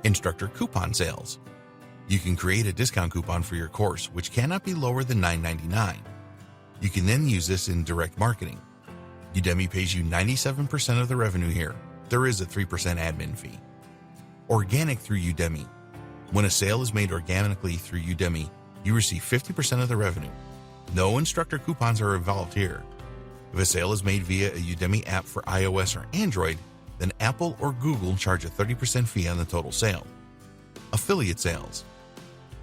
Instructor coupon sales. You can create a discount coupon for your course, which cannot be lower than $9.99. You can then use this in direct marketing. Udemy pays you 97% of the revenue here. There is a 3% admin fee. Organic through Udemy. When a sale is made organically through Udemy, you receive 50% of the revenue. No instructor coupons are involved here. If a sale is made via a Udemy app for iOS or Android, then Apple or Google charge a 30% fee on the total sale. Affiliate sales.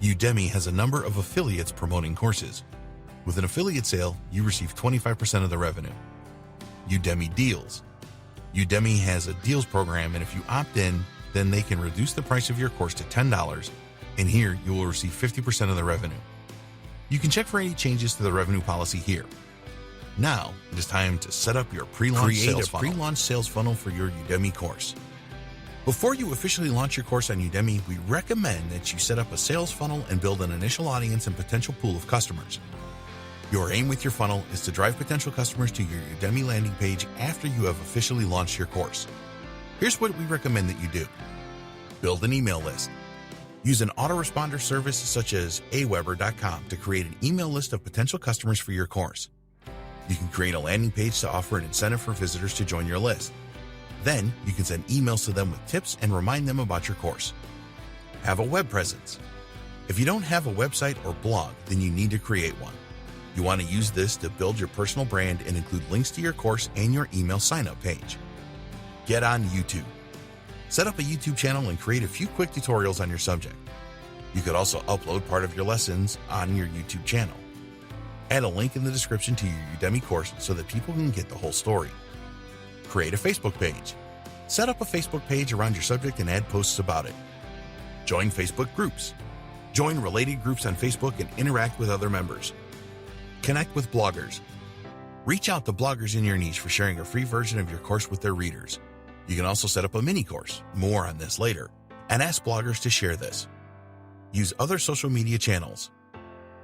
Udemy has a number of affiliates promoting courses. With an affiliate sale, you receive 25% of the revenue. Udemy deals. Udemy has a deals program, and if you opt in, then they can reduce the price of your course to $10, and here you will receive 50% of the revenue. You can check for any changes to the revenue policy here. Now, it is time to set up your pre-launch sales funnel. Create a pre-launch sales funnel for your Udemy course. Before you officially launch your course on Udemy, we recommend that you set up a sales funnel and build an initial audience and potential pool of customers. Your aim with your funnel is to drive potential customers to your Udemy landing page after you have officially launched your course. Here's what we recommend that you do. Build an email list. Use an autoresponder service such as aweber.com to create an email list of potential customers for your course. You can create a landing page to offer an incentive for visitors to join your list. Then, you can send emails to them with tips and remind them about your course. Have a web presence. If you don't have a website or blog, then you need to create one. You want to use this to build your personal brand and include links to your course and your email sign-up page. Get on YouTube. Set up a YouTube channel and create a few quick tutorials on your subject. You could also upload part of your lessons on your YouTube channel. Add a link in the description to your Udemy course so that people can get the whole story. Create a Facebook page. Set up a Facebook page around your subject and add posts about it. Join Facebook groups. Join related groups on Facebook and interact with other members. Connect with bloggers. Reach out to bloggers in your niche for sharing a free version of your course with their readers. You can also set up a mini course, more on this later, and ask bloggers to share this. Use other social media channels.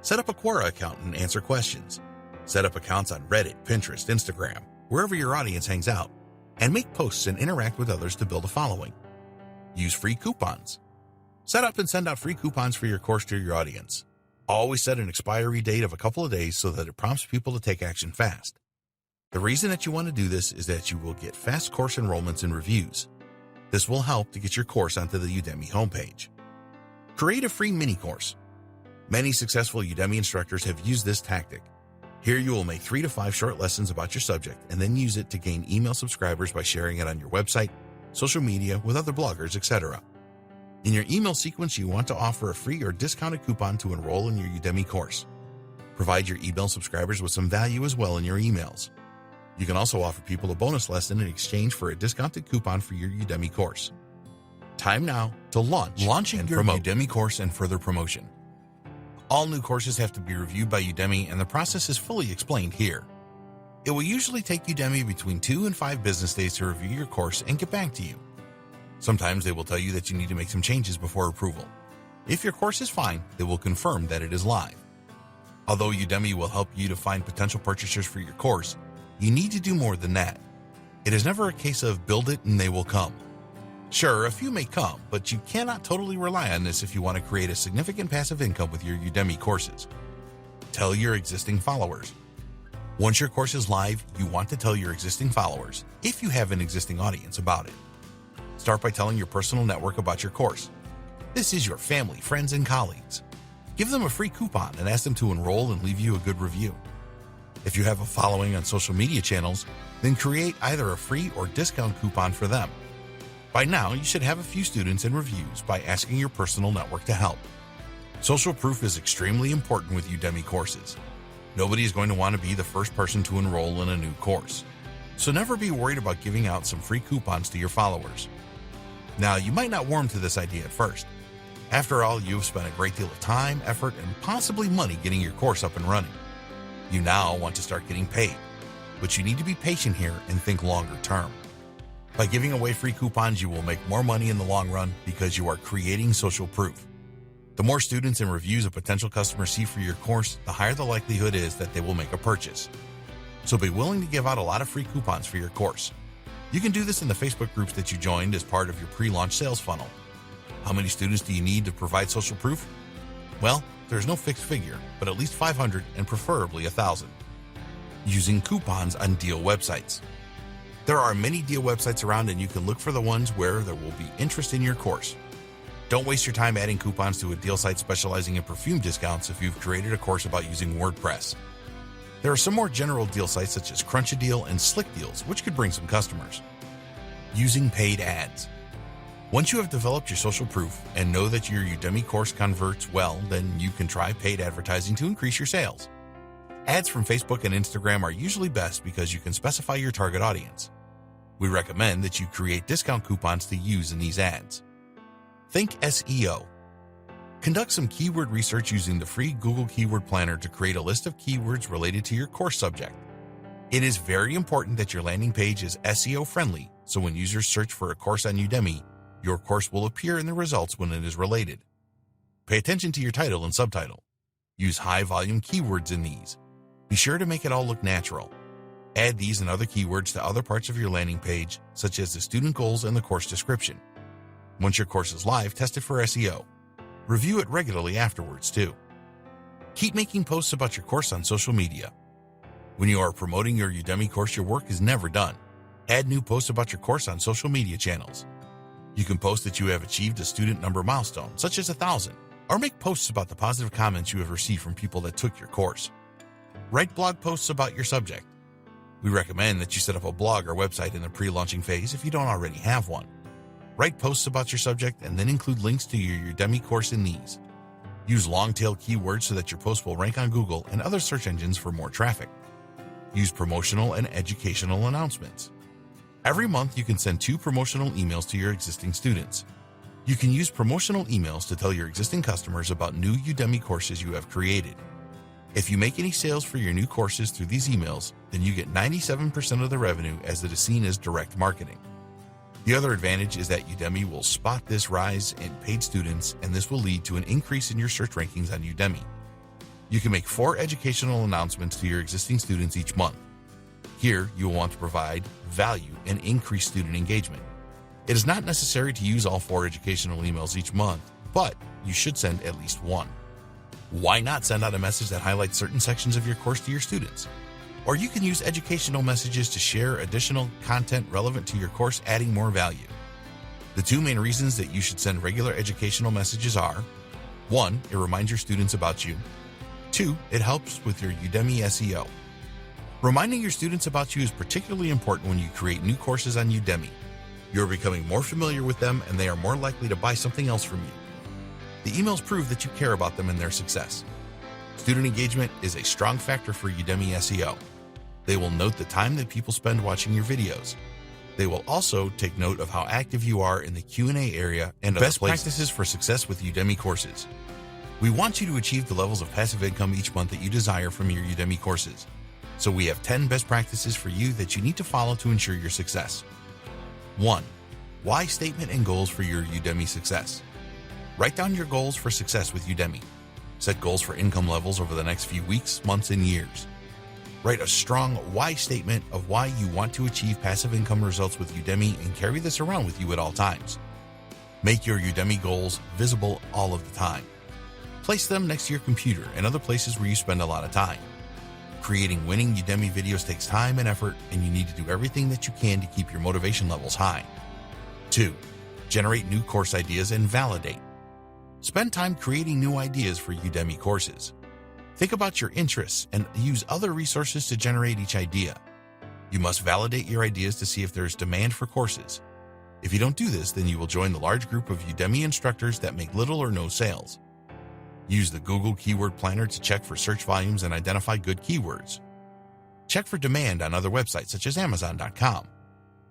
Set up a Quora account and answer questions. Set up accounts on Reddit, Pinterest, Instagram, wherever your audience hangs out, and make posts and interact with others to build a following. Use free coupons. Set up and send out free coupons for your course to your audience. Always set an expiry date of a couple of days so that it prompts people to take action fast. The reason that you want to do this is that you will get fast course enrollments and reviews. This will help to get your course onto the Udemy homepage. Create a free mini course. Many successful Udemy instructors have used this tactic. Here you will make 3 to 5 short lessons about your subject and then use it to gain email subscribers by sharing it on your website, social media, with other bloggers, etc. In your email sequence, you want to offer a free or discounted coupon to enroll in your Udemy course. Provide your email subscribers with some value as well in your emails. You can also offer people a bonus lesson in exchange for a discounted coupon for your Udemy course. Time now to launching and promote Udemy course and further promotion. All new courses have to be reviewed by Udemy, and the process is fully explained here. It will usually take Udemy between 2 and 5 business days to review your course and get back to you. Sometimes they will tell you that you need to make some changes before approval. If your course is fine, they will confirm that it is live. Although Udemy will help you to find potential purchasers for your course, you need to do more than that. It is never a case of build it and they will come. Sure, a few may come, but you cannot totally rely on this if you want to create a significant passive income with your Udemy courses. Tell your existing followers. Once your course is live, you want to tell your existing followers, if you have an existing audience, about it. Start by telling your personal network about your course. This is your family, friends, and colleagues. Give them a free coupon and ask them to enroll and leave you a good review. If you have a following on social media channels, then create either a free or discount coupon for them. By now, you should have a few students and reviews by asking your personal network to help. Social proof is extremely important with Udemy courses. Nobody is going to want to be the first person to enroll in a new course. So never be worried about giving out some free coupons to your followers. Now, you might not warm to this idea at first. After all, you have spent a great deal of time, effort, and possibly money getting your course up and running. You now want to start getting paid, but you need to be patient here and think longer term. By giving away free coupons, you will make more money in the long run because you are creating social proof. The more students and reviews a potential customer see for your course, the higher the likelihood is that they will make a purchase. So be willing to give out a lot of free coupons for your course. You can do this in the Facebook groups that you joined as part of your pre-launch sales funnel. How many students do you need to provide social proof? Well, there's no fixed figure, but at least 500 and preferably 1,000. Using coupons on deal websites. There are many deal websites around, and you can look for the ones where there will be interest in your course. Don't waste your time adding coupons to a deal site specializing in perfume discounts if you've created a course about using WordPress. There are some more general deal sites such as Crunch-A-Deal and Slick Deals, which could bring some customers. Using paid ads. Once you have developed your social proof and know that your Udemy course converts well, then you can try paid advertising to increase your sales. Ads from Facebook and Instagram are usually best because you can specify your target audience. We recommend that you create discount coupons to use in these ads. Think SEO. Conduct some keyword research using the free Google Keyword Planner to create a list of keywords related to your course subject. It is very important that your landing page is SEO friendly, so when users search for a course on Udemy, your course will appear in the results when it is related. Pay attention to your title and subtitle. Use high-volume keywords in these. Be sure to make it all look natural. Add these and other keywords to other parts of your landing page, such as the student goals and the course description. Once your course is live, test it for SEO. Review it regularly afterwards, too. Keep making posts about your course on social media. When you are promoting your Udemy course, your work is never done. Add new posts about your course on social media channels. You can post that you have achieved a student number milestone, such as 1,000, or make posts about the positive comments you have received from people that took your course. Write blog posts about your subject. We recommend that you set up a blog or website in the pre-launching phase if you don't already have one. Write posts about your subject and then include links to your Udemy course in these. Use long-tail keywords so that your post will rank on Google and other search engines for more traffic. Use promotional and educational announcements. Every month, you can send 2 promotional emails to your existing students. You can use promotional emails to tell your existing customers about new Udemy courses you have created. If you make any sales for your new courses through these emails, then you get 97% of the revenue, as it is seen as direct marketing. The other advantage is that Udemy will spot this rise in paid students, and this will lead to an increase in your search rankings on Udemy. You can make 4 educational announcements to your existing students each month. Here, you will want to provide value and increase student engagement. It is not necessary to use all 4 educational emails each month, but you should send at least one. Why not send out a message that highlights certain sections of your course to your students? Or you can use educational messages to share additional content relevant to your course, adding more value. The 2 main reasons that you should send regular educational messages are: 1, it reminds your students about you. 2. It helps with your Udemy SEO. Reminding your students about you is particularly important when you create new courses on Udemy. You're becoming more familiar with them and they are more likely to buy something else from you. The emails prove that you care about them and their success. Student engagement is a strong factor for Udemy SEO. They will note the time that people spend watching your videos. They will also take note of how active you are in the Q&A area and best practices for success with Udemy courses. We want you to achieve the levels of passive income each month that you desire from your Udemy courses. So we have 10 best practices for you that you need to follow to ensure your success. 1. Why statement and goals for your Udemy success. Write down your goals for success with Udemy. Set goals for income levels over the next few weeks, months, and years. Write a strong why statement of why you want to achieve passive income results with Udemy and carry this around with you at all times. Make your Udemy goals visible all of the time. Place them next to your computer and other places where you spend a lot of time. Creating winning Udemy videos takes time and effort, and you need to do everything that you can to keep your motivation levels high. 2. Generate new course ideas and validate. Spend time creating new ideas for Udemy courses. Think about your interests and use other resources to generate each idea. You must validate your ideas to see if there is demand for courses. If you don't do this, then you will join the large group of Udemy instructors that make little or no sales. Use the Google Keyword Planner to check for search volumes and identify good keywords. Check for demand on other websites such as Amazon.com.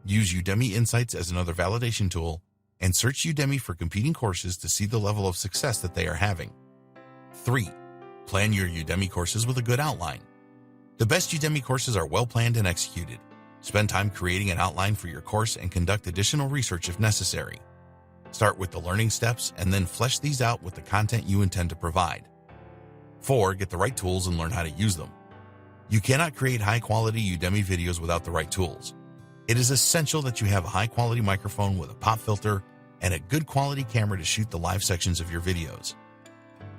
Use Udemy Insights as another validation tool, and search Udemy for competing courses to see the level of success that they are having. 3. Plan your Udemy courses with a good outline. The best Udemy courses are well planned and executed. Spend time creating an outline for your course and conduct additional research if necessary. Start with the learning steps and then flesh these out with the content you intend to provide. 4. Get the right tools and learn how to use them. You cannot create high-quality Udemy videos without the right tools. It is essential that you have a high-quality microphone with a pop filter and a good quality camera to shoot the live sections of your videos.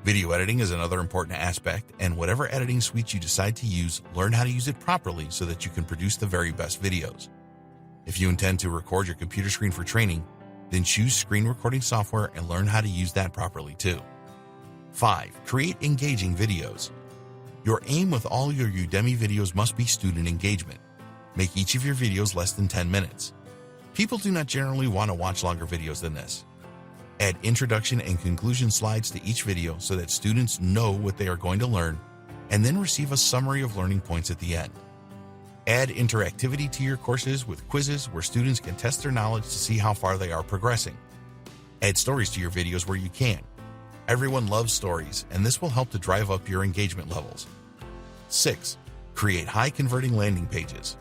Video editing is another important aspect, and whatever editing suite you decide to use, learn how to use it properly so that you can produce the very best videos. If you intend to record your computer screen for training, then choose screen recording software and learn how to use that properly too. 5. Create engaging videos. Your aim with all your Udemy videos must be student engagement. Make each of your videos less than 10 minutes. People do not generally want to watch longer videos than this. Add introduction and conclusion slides to each video so that students know what they are going to learn, and then receive a summary of learning points at the end. Add interactivity to your courses with quizzes where students can test their knowledge to see how far they are progressing. Add stories to your videos where you can. Everyone loves stories, and this will help to drive up your engagement levels. 6. Create high-converting landing pages.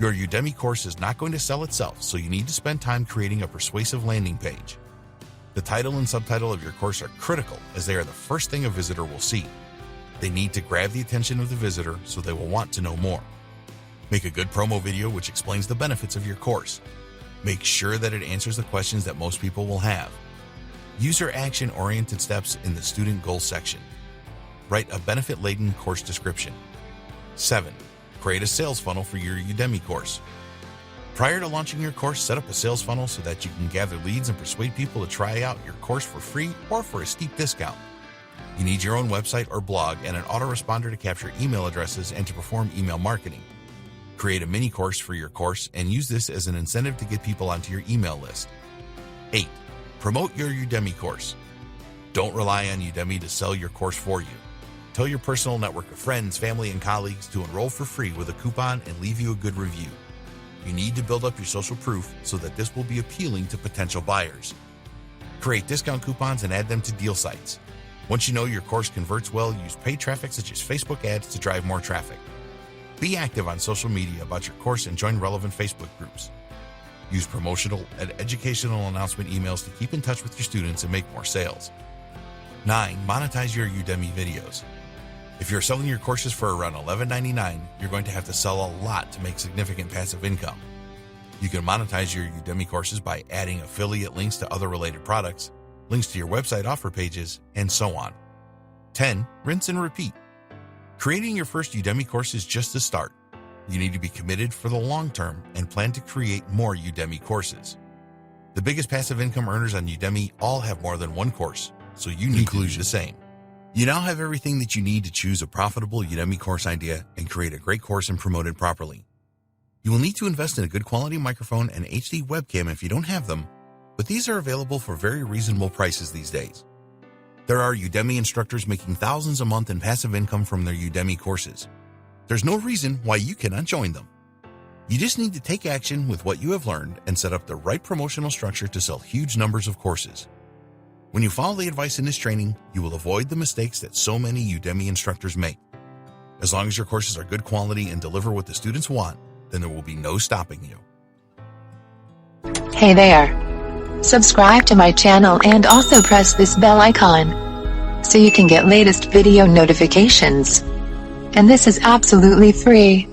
Your Udemy course is not going to sell itself, so you need to spend time creating a persuasive landing page. The title and subtitle of your course are critical, as they are the first thing a visitor will see. They need to grab the attention of the visitor so they will want to know more. Make a good promo video which explains the benefits of your course. Make sure that it answers the questions that most people will have. User action-oriented steps in the student goals section. Write a benefit-laden course description. 7. Create a sales funnel for your Udemy course. Prior to launching your course, set up a sales funnel so that you can gather leads and persuade people to try out your course for free or for a steep discount. You need your own website or blog and an autoresponder to capture email addresses and to perform email marketing. Create a mini course for your course and use this as an incentive to get people onto your email list. 8. Promote your Udemy course. Don't rely on Udemy to sell your course for you. Tell your personal network of friends, family, and colleagues to enroll for free with a coupon and leave you a good review. You need to build up your social proof so that this will be appealing to potential buyers. Create discount coupons and add them to deal sites. Once you know your course converts well, use paid traffic such as Facebook ads to drive more traffic. Be active on social media about your course and join relevant Facebook groups. Use promotional and educational announcement emails to keep in touch with your students and make more sales. 9. Monetize your Udemy videos. If you're selling your courses for around $11.99, you're going to have to sell a lot to make significant passive income. You can monetize your Udemy courses by adding affiliate links to other related products, links to your website offer pages, and so on. 10. Rinse and repeat. Creating your first Udemy course is just the start. You need to be committed for the long term and plan to create more Udemy courses. The biggest passive income earners on Udemy all have more than one course, so you need to do the same. You now have everything that you need to choose a profitable Udemy course idea and create a great course and promote it properly. You will need to invest in a good quality microphone and HD webcam if you don't have them, but these are available for very reasonable prices these days. There are Udemy instructors making thousands a month in passive income from their Udemy courses. There's no reason why you cannot join them. You just need to take action with what you have learned and set up the right promotional structure to sell huge numbers of courses. When you follow the advice in this training, you will avoid the mistakes that so many Udemy instructors make. As long as your courses are good quality and deliver what the students want, then there will be no stopping you. Hey there. Subscribe to my channel and also press this bell icon so you can get latest video notifications. And this is absolutely free.